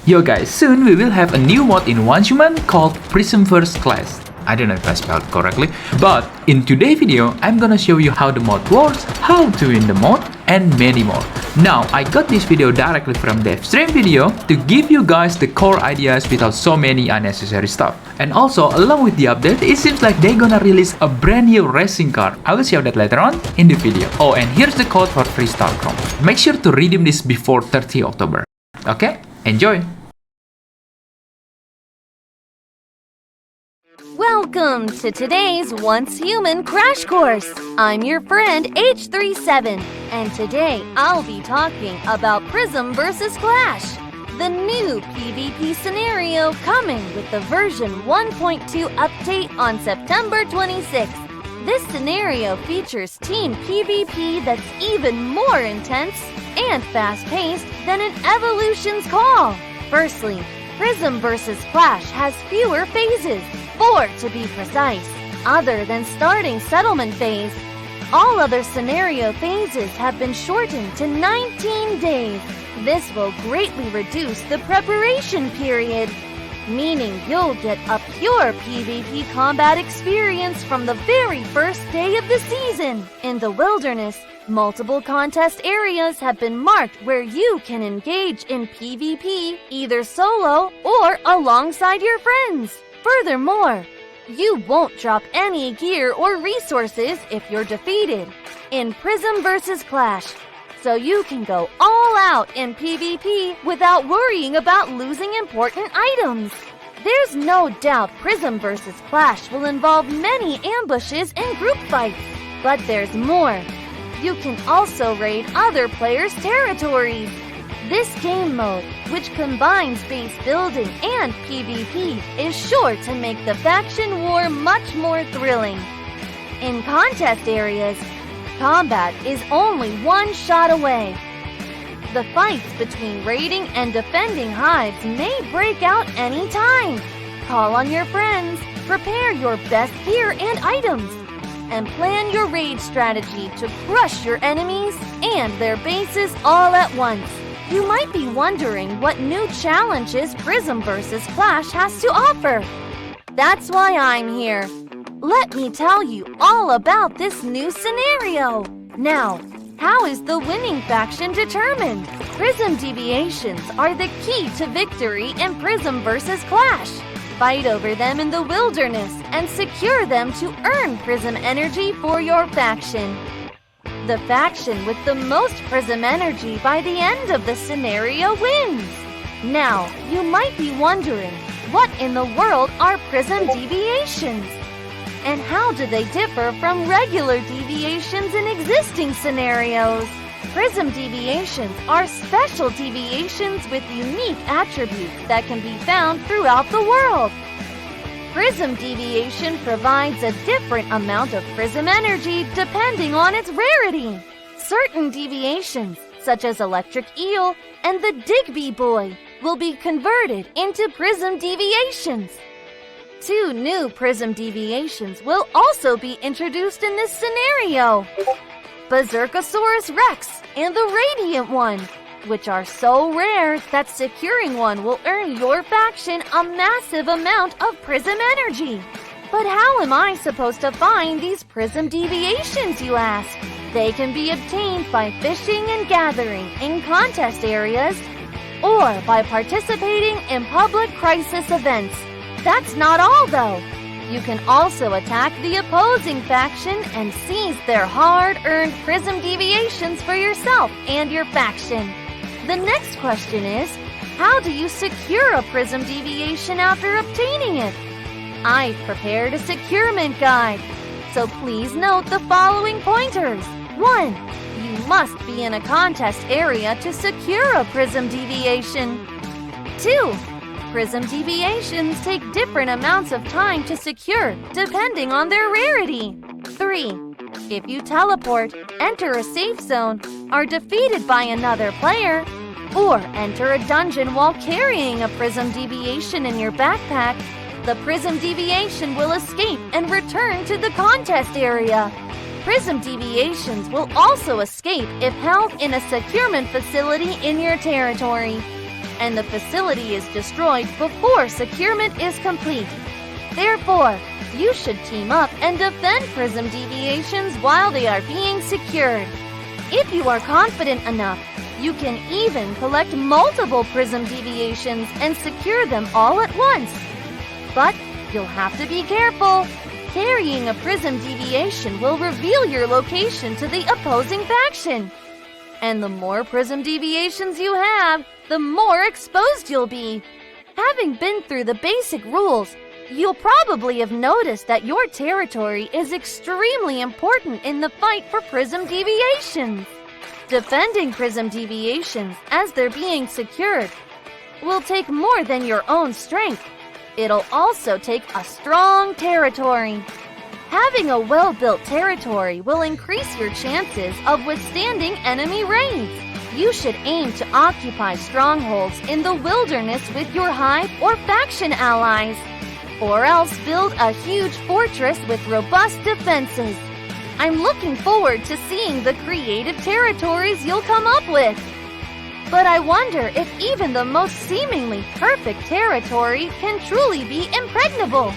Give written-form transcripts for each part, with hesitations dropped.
Yo guys, soon we will have a new mod in One Human called Prismverse class. I don't know if I spelled correctly, but in today's video, I'm gonna show you how the mod works, how to win the mod, and many more. Now, I got this video directly from the stream video to give you guys the core ideas without so many unnecessary stuff. And also, along with the update, it seems like they're gonna release a brand new racing car. I will show that later on in the video. Oh, and here's the code for free Starchrom. Make sure to redeem this before 30 October. Okay, enjoy! Welcome to today's Once Human Crash Course. I'm your friend H37, and today I'll be talking about Prismverse Clash, the new PvP scenario coming with the version 1.2 update on September 26th. This scenario features team PvP that's even more intense and fast-paced than an Evolution's Call. Firstly, Prismverse Clash has fewer phases, 4 to be precise, other than starting settlement phase. All other scenario phases have been shortened to 19 days. This will greatly reduce the preparation period, meaning you'll get a pure PvP combat experience from the very first day of the season. In the wilderness, multiple contest areas have been marked where you can engage in PvP either solo or alongside your friends. Furthermore, you won't drop any gear or resources if you're defeated in Prismverse Clash, so you can go all out in PvP without worrying about losing important items. There's no doubt Prismverse Clash will involve many ambushes and group fights, but there's more. You can also raid other players' territories. This game mode, which combines base building and PvP, is sure to make the faction war much more thrilling. In contest areas, combat is only one shot away. The fights between raiding and defending hives may break out any time. Call on your friends, prepare your best gear and items, and plan your raid strategy to crush your enemies and their bases all at once. You might be wondering what new challenges Prismverse Clash has to offer. That's why I'm here. Let me tell you all about this new scenario. Now, how is the winning faction determined? Prism deviations are the key to victory in Prismverse Clash. Fight over them in the wilderness and secure them to earn Prism energy for your faction. The faction with the most Prism energy by the end of the scenario wins. Now, you might be wondering, what in the world are Prism deviations? And how do they differ from regular deviations in existing scenarios? Prism deviations are special deviations with unique attributes that can be found throughout the world. Prism deviation provides a different amount of Prism energy depending on its rarity. Certain deviations, such as Electric Eel and the Digby Boy, will be converted into Prism deviations. 2 new Prism deviations will also be introduced in this scenario: Berserkosaurus Rex and the Radiant one, which are so rare that securing one will earn your faction a massive amount of Prism energy. But how am I supposed to find these Prism deviations, you ask? They can be obtained by fishing and gathering in contest areas or by participating in public crisis events. That's not all, though. You can also attack the opposing faction and seize their hard-earned Prism deviations for yourself and your faction. The next question is, how do you secure a Prism deviation after obtaining it? I've prepared a securement guide, so please note the following pointers. 1. You must be in a contest area to secure a Prism deviation. 2. Prism deviations take different amounts of time to secure, depending on their rarity. 3. If you teleport, enter a safe zone, are defeated by another player, or enter a dungeon while carrying a Prism deviation in your backpack, the Prism deviation will escape and return to the contest area. Prism deviations will also escape if held in a securement facility in your territory. and the facility is destroyed before securement is complete. Therefore, you should team up and defend prism deviations while they are being secured. If you are confident enough, you can even collect multiple prism deviations and secure them all at once. But you'll have to be careful. Carrying a prism deviation will reveal your location to the opposing faction. And the more prism deviations you have, the more exposed you'll be. Having been through the basic rules, you'll probably have noticed that your territory is extremely important in the fight for prism deviations. Defending prism deviations as they're being secured will take more than your own strength. It'll also take a strong territory. Having a well-built territory will increase your chances of withstanding enemy raids. You should aim to occupy strongholds in the wilderness with your hive or faction allies, or else build a huge fortress with robust defenses. I'm looking forward to seeing the creative territories you'll come up with. But I wonder if even the most seemingly perfect territory can truly be impregnable.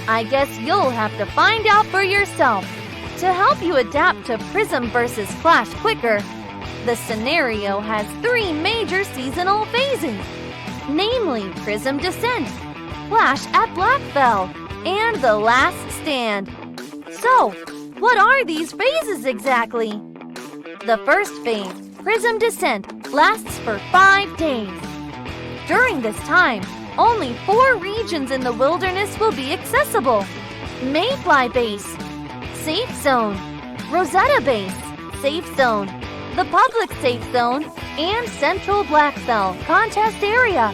I guess you'll have to find out for yourself. To help you adapt to Prism vs. Clash quicker, the scenario has 3 major seasonal phases, namely Prism Descent, Clash at Blackfell, and The Last Stand. So, what are these phases exactly? The first phase, Prism Descent, lasts for 5 days. During this time, only 4 regions in the wilderness will be accessible: Mayfly Base, Safe Zone, Rosetta Base, Safe Zone, the Public Safe Zone, and Central Blackfell Contest Area.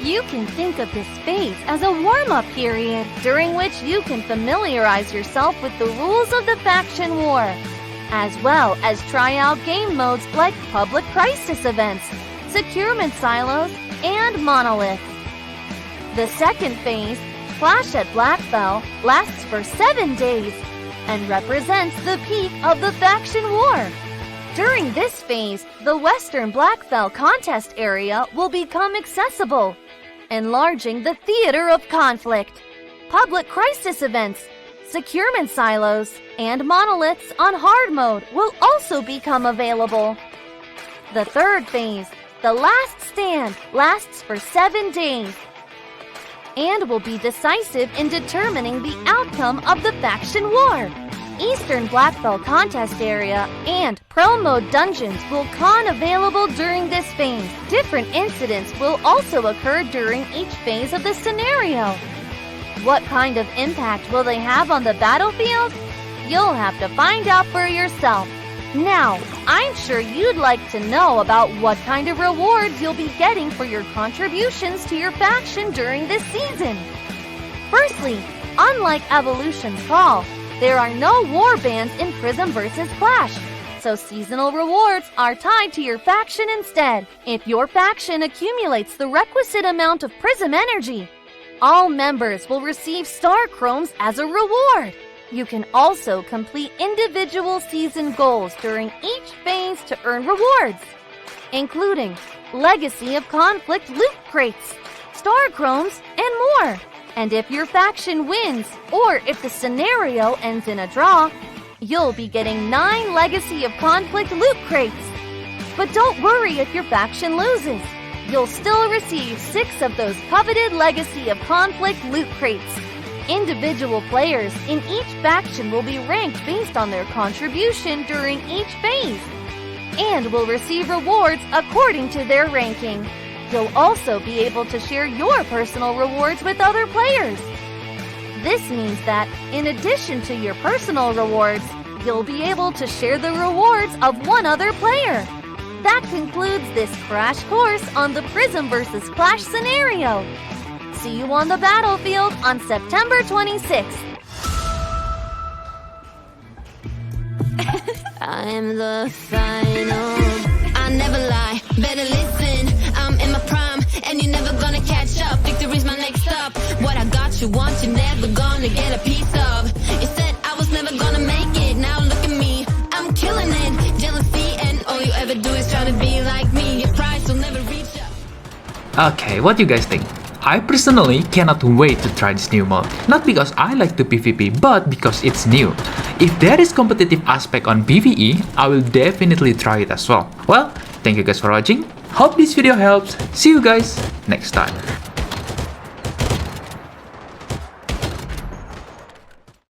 You can think of this phase as a warm-up period during which you can familiarize yourself with the rules of the faction war, as well as try out game modes like Public Crisis events, Securement Silos, and Monoliths. The second phase, Clash at Blackfell, lasts for 7 days and represents the peak of the faction war. During this phase, the Western Blackfell Contest Area will become accessible, enlarging the theater of conflict. Public Crisis events, Securement Silos, and Monoliths on hard mode will also become available. The third phase, The Last Stand, lasts for 7 days and will be decisive in determining the outcome of the faction war. Eastern Blackfell Contest Area and Pro Mode Dungeons will con available during this phase. Different incidents will also occur during each phase of the scenario. What kind of impact will they have on the battlefield? You'll have to find out for yourself. Now, I'm sure you'd like to know about what kind of rewards you'll be getting for your contributions to your faction during this season. Firstly, unlike Evolution's Call, there are no war bans in Prism vs. Clash, so seasonal rewards are tied to your faction instead. If your faction accumulates the requisite amount of Prism energy, all members will receive Starchroms as a reward. You can also complete individual season goals during each phase to earn rewards, including Legacy of Conflict loot crates, Starchroms, and more. And if your faction wins, or if the scenario ends in a draw, you'll be getting 9 Legacy of Conflict loot crates. But don't worry if your faction loses. You'll still receive 6 of those coveted Legacy of Conflict loot crates. Individual players in each faction will be ranked based on their contribution during each phase, and will receive rewards according to their ranking. You'll also be able to share your personal rewards with other players. This means that, in addition to your personal rewards, you'll be able to share the rewards of one other player. That concludes this crash course on the Prism vs. Clash scenario. See you on the battlefield on September 26th. I'm the final. I never lie, better listen. I'm in my prime, and you're never gonna catch up. Victory's my next stop. What I got you want, you're never gonna get a piece of. You said I was never gonna make it, now look at me. I'm killing it, jealousy, and all you ever do is try to be like me. Your price will never reach up. Okay, what do you guys think? I personally cannot wait to try this new mode. Not because I like to PvP, but because it's new. If there is competitive aspect on PvE, I will definitely try it as well. Well, thank you guys for watching. Hope this video helps. See you guys next time.